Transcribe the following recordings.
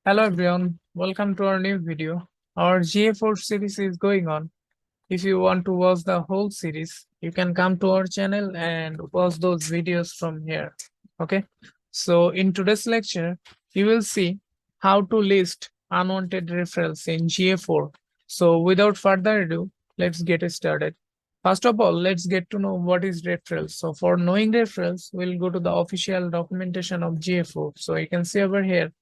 Hello everyone, welcome to our new video. Our GA4 series is going on. If you want to watch the whole series, you can come to our channel and watch those videos from here. Okay, so in today's lecture, you will see how to list unwanted referrals in GA4. So without further ado, let's get started. First of all, let's get to know what is referrals. So for knowing referrals, we'll go to the official documentation of GA4. So you can see over here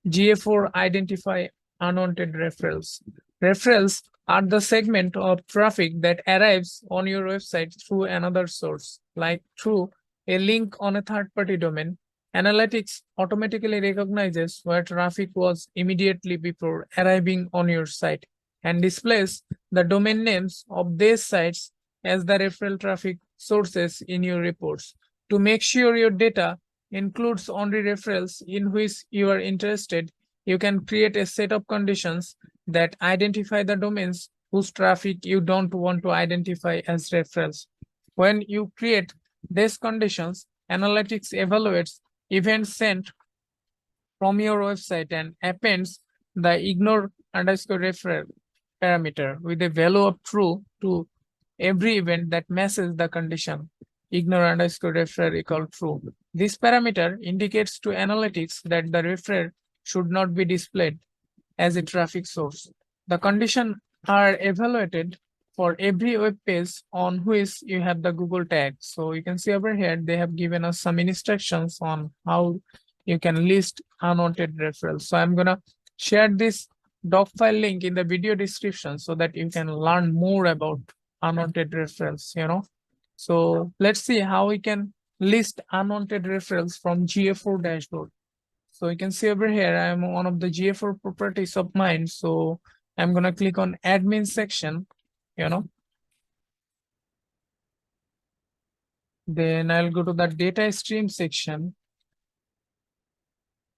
GA4 identify unwanted referrals. Referrals are the segment of traffic that arrives on your website through another source, like through a link on a third-party domain. Analytics automatically recognizes where traffic was immediately before arriving on your site and displays the domain names of these sites as the referral traffic sources in your reports. To make sure your data includes only referrals in which you are interested, you can create a set of conditions that identify the domains whose traffic you don't want to identify as referrals. When you create these conditions, analytics evaluates events sent from your website and appends the ignore underscore referral parameter with a value of true to every event that matches the condition ignore underscore referrer equal true. This parameter indicates to analytics that the referrer should not be displayed as a traffic source. The conditions are evaluated for every web page on which you have the Google tag. So you can see over here, they have given us some instructions on how you can list unwanted referrals. So I'm going to share this doc file link in the video description so that you can learn more about unwanted referrals. So let's see how we can list unwanted referrals from GA4 dashboard. So you can see over here, I'm one of the GA4 properties of mine. So I'm going to click on admin section. Then I'll go to the data stream section.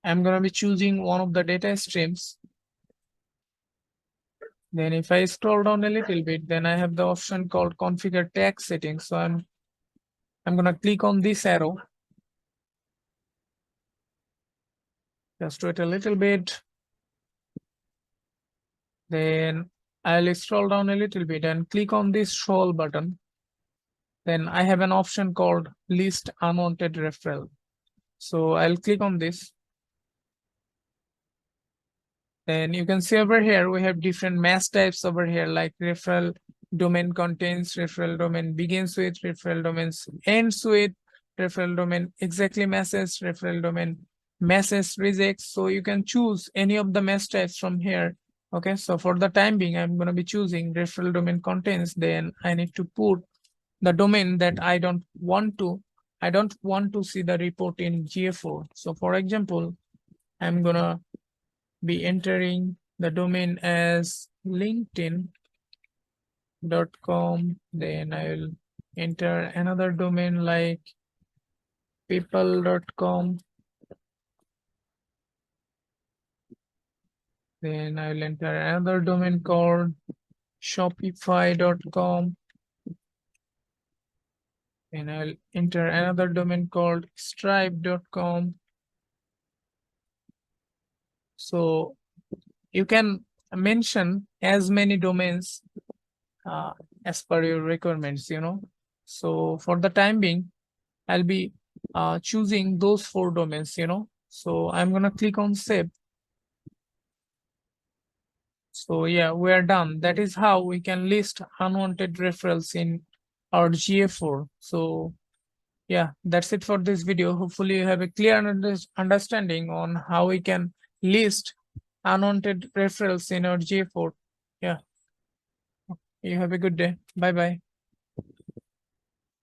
I'm going to be choosing one of the data streams. Then if I scroll down a little bit, then I have the option called configure tag settings. So I'm going to click on this arrow. Just wait a little bit. Then I'll scroll down a little bit and click on this scroll button. Then I have an option called list unwanted referral. So I'll click on this. Then you can see over here, we have different mass types over here, like referral domain contains, referral domain begins with, referral domains ends with, referral domain exactly matches, referral domain matches rejects. So you can choose any of the mass types from here. Okay, so for the time being, I'm going to be choosing referral domain contains. Then I need to put the domain that I don't want to see the report in GA4. So for example, I'm going to be entering the domain as linkedin.com. Then I will enter another domain like people.com. Then I will enter another domain called shopify.com. Then I will enter another domain called stripe.com. So you can mention as many domains as per your requirements. So for the time being, I'll be choosing those 4 domains. So I'm going to click on save. So yeah, we are done. That is how we can list unwanted referrals in our GA4. So yeah, that's it for this video. Hopefully you have a clear understanding on how we can list unwanted referrals in our GA4. Yeah, you have a good day. Bye bye.